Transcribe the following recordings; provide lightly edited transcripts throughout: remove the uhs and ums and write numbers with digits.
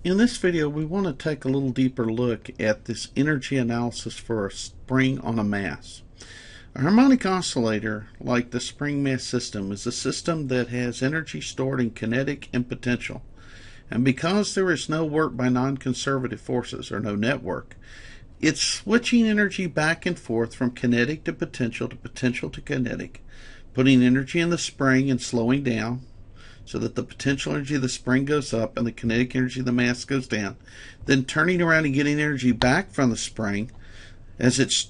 In this video, we want to take a little deeper look at this energy analysis for a spring on a mass. A harmonic oscillator, like the spring mass system, is a system that has energy stored in kinetic and potential. And because there is no work by non-conservative forces, or no network, it's switching energy back and forth from kinetic to potential to kinetic, putting energy in the spring and slowing down, so that the potential energy of the spring goes up and the kinetic energy of the mass goes down, then turning around and getting energy back from the spring as it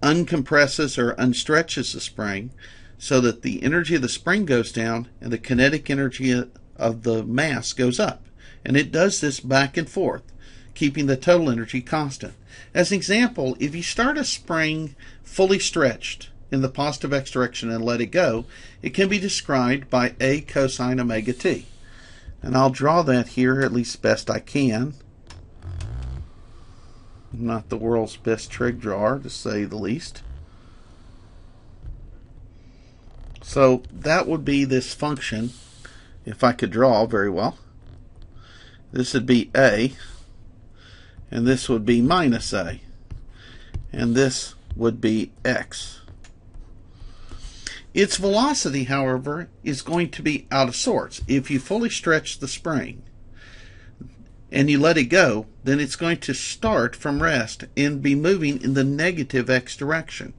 uncompresses or unstretches the spring, so that the energy of the spring goes down and the kinetic energy of the mass goes up. And it does this back and forth, keeping the total energy constant. As an example, if you start a spring fully stretched in the positive x direction and let it go, it can be described by A cosine omega t. And I'll draw that here at least best I can. I'm not the world's best trig drawer, to say the least. So that would be this function, if I could draw very well. This would be A, and this would be minus A, and this would be x. Its velocity, however, is going to be out of sorts. If you fully stretch the spring and you let it go, then it's going to start from rest and be moving in the negative x direction.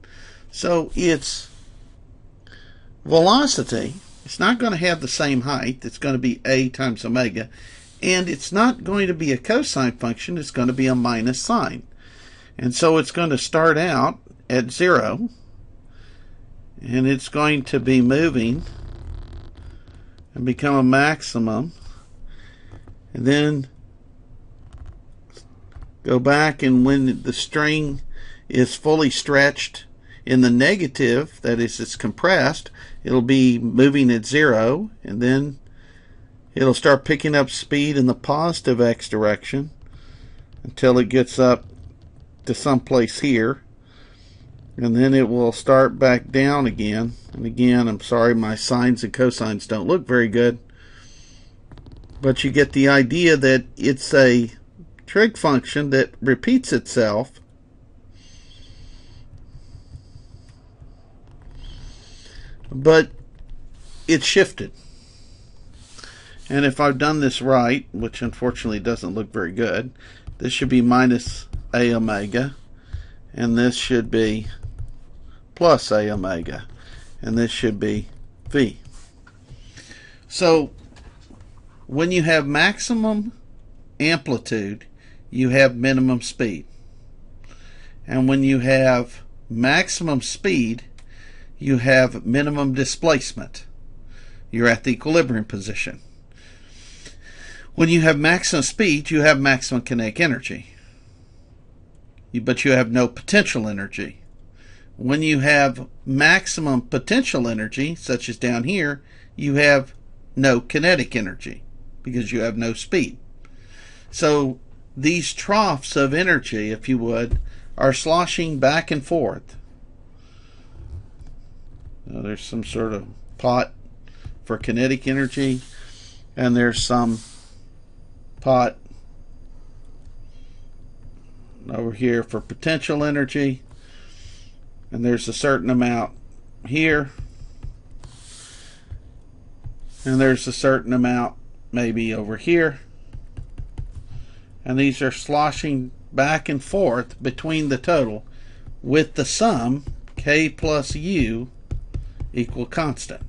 So its velocity, it's not going to have the same height. It's going to be a times omega, and it's not going to be a cosine function. It's going to be a minus sign. And so it's going to start out at 0, and it's going to be moving and become a maximum, and then go back, and when the string is fully stretched in the negative, that is, it's compressed, it'll be moving at 0, and then it'll start picking up speed in the positive x direction until it gets up to someplace here, and then it will start back down again. And again, I'm sorry, my sines and cosines don't look very good, but you get the idea that it's a trig function that repeats itself, but it's shifted. And if I've done this right, which unfortunately doesn't look very good, this should be minus a omega, and this should be plus a omega, and this should be v. So when you have maximum amplitude, you have minimum speed. And when you have maximum speed, you have minimum displacement. You're at the equilibrium position. When you have maximum speed, you have maximum kinetic energy, but you have no potential energy. When you have maximum potential energy, such as down here, you have no kinetic energy because you have no speed. So these troughs of energy, if you would, are sloshing back and forth. Now, there's some sort of pot for kinetic energy, and there's some pot over here for potential energy, and there's a certain amount here, and there's a certain amount maybe over here, and these are sloshing back and forth between the total, with the sum k plus u equal constant,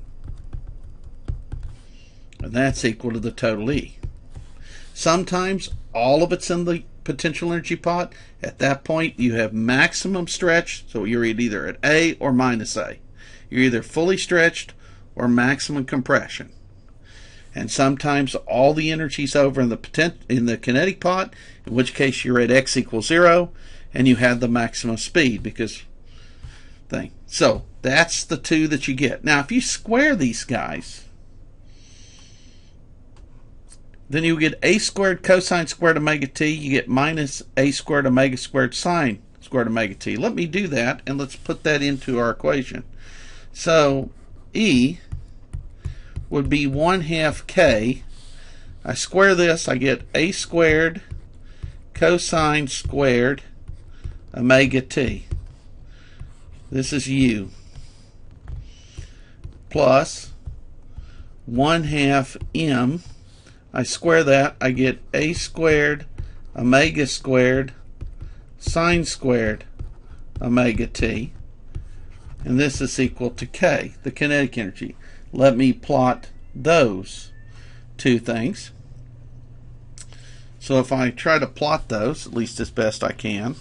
and that's equal to the total E. Sometimes all of it's in the potential energy pot. At that point, you have maximum stretch, so you're either at A or minus A. You're either fully stretched or maximum compression. And sometimes all the energy's over in the kinetic pot, in which case you're at x equals 0, and you have the maximum speed because thing. So that's the two that you get. Now, if you square these guys, then you get a squared cosine squared omega t. You get minus a squared omega squared sine squared omega t. Let me do that, and let's put that into our equation. So E would be 1/2 k I square this, I get a squared cosine squared omega t. This is u. Plus 1/2 m. I square that, I get a squared omega squared sine squared omega t. And this is equal to k, the kinetic energy. Let me plot those two things. So if I try to plot those, at least as best I can,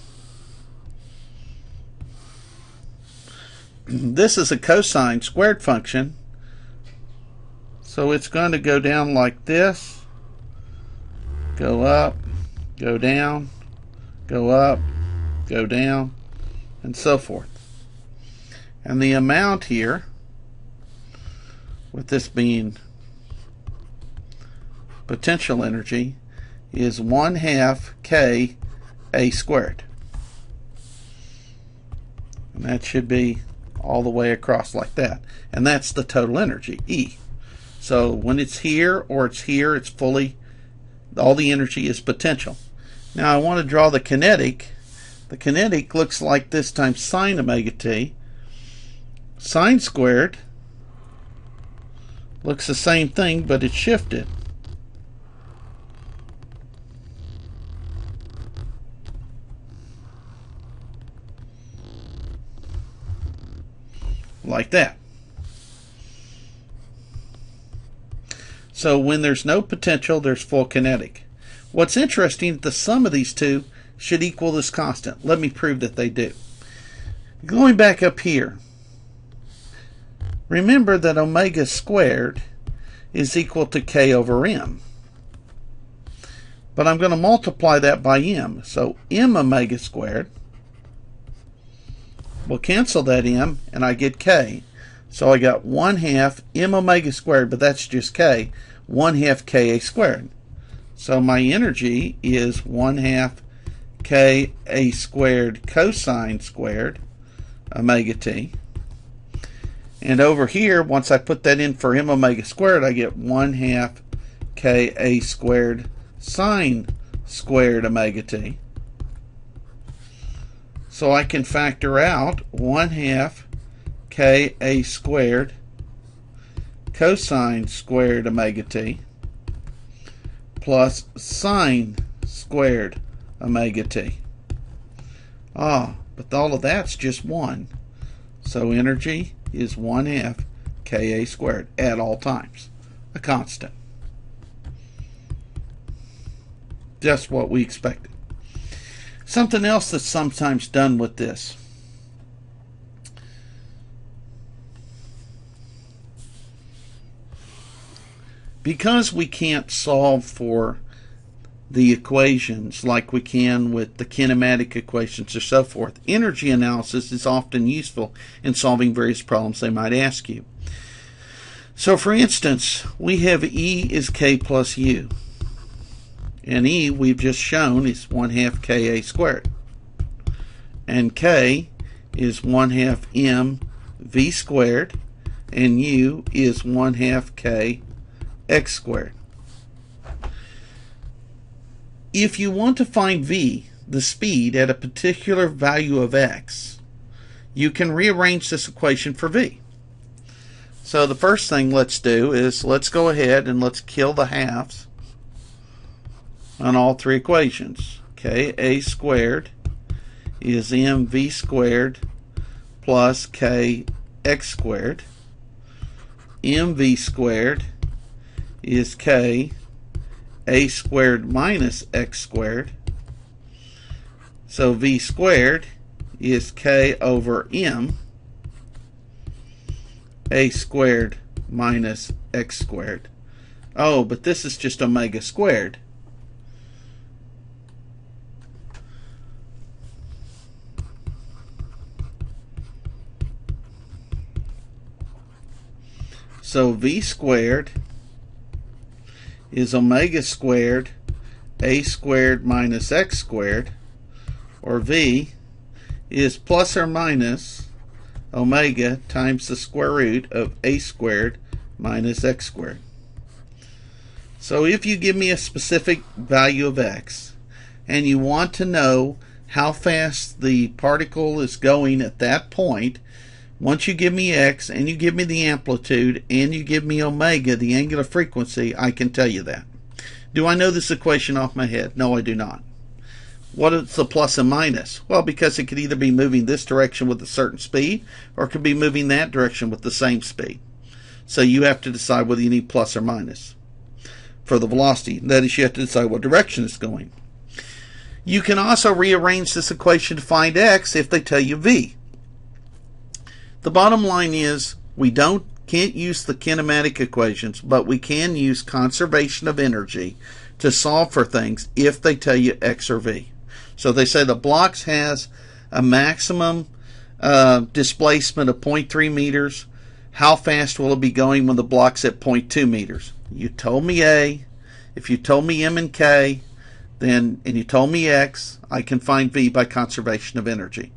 this is a cosine squared function, so it's going to go down like this, go up, go down, go up, go down, and so forth. And the amount here, with this being potential energy, is 1/2 k a squared. And that should be all the way across like that. And that's the total energy, E. So when it's here or it's here, it's fully, all the energy is potential. Now I want to draw the kinetic. The kinetic looks like this times sine omega t. Sine squared looks the same thing, but it's shifted. Like that. So when there's no potential, there's full kinetic. What's interesting, the sum of these two should equal this constant. Let me prove that they do. Going back up here, remember that omega squared is equal to k over m. But I'm going to multiply that by m. So m omega squared, we'll cancel that m, and I get k. So I got 1/2 m omega squared, but that's just k, 1/2 ka squared. So my energy is 1/2 ka squared cosine squared omega t. And over here, once I put that in for m omega squared, I get 1/2 ka squared sine squared omega t. So I can factor out 1/2 ka squared cosine squared omega t plus sine squared omega t. But all of that's just 1. So energy is 1/2 ka squared at all times, a constant. Just what we expected. Something else that's sometimes done with this. Because we can't solve for the equations like we can with the kinematic equations or so forth, energy analysis is often useful in solving various problems they might ask you. So for instance, we have E is k plus u. And E, we've just shown, is 1/2 ka squared. And k is 1/2 m v squared, and u is 1/2 k x squared. If you want to find v, the speed, at a particular value of x, you can rearrange this equation for v. So the first thing let's do is let's go ahead and let's kill the halves on all three equations. Ka squared is mv squared plus kx squared. Mv squared is k a squared minus x squared. So v squared is k over m a squared minus x squared. Oh, but this is just omega squared. So v squared is omega squared a squared minus x squared, or v is plus or minus omega times the square root of a squared minus x squared. So if you give me a specific value of x, and you want to know how fast the particle is going at that point, once you give me x, and you give me the amplitude, and you give me omega, the angular frequency, I can tell you that. Do I know this equation off my head? No, I do not. What is the plus and minus? Well, because it could either be moving this direction with a certain speed, or it could be moving that direction with the same speed. So you have to decide whether you need plus or minus for the velocity. That is, you have to decide what direction it's going. You can also rearrange this equation to find x if they tell you v. The bottom line is we can't use the kinematic equations, but we can use conservation of energy to solve for things if they tell you x or v. So they say the blocks has a maximum displacement of 0.3 meters. How fast will it be going when the block's at 0.2 meters? You told me A. If you told me M and K, and you told me X, I can find V by conservation of energy.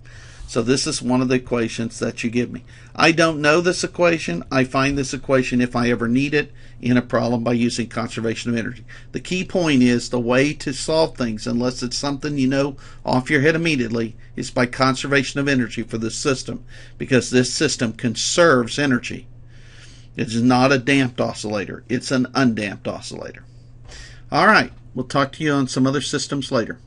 So this is one of the equations that you give me. I don't know this equation. I find this equation if I ever need it in a problem by using conservation of energy. The key point is the way to solve things, unless it's something you know off your head immediately, is by conservation of energy for this system, because this system conserves energy. It's not a damped oscillator. It's an undamped oscillator. All right. We'll talk to you on some other systems later.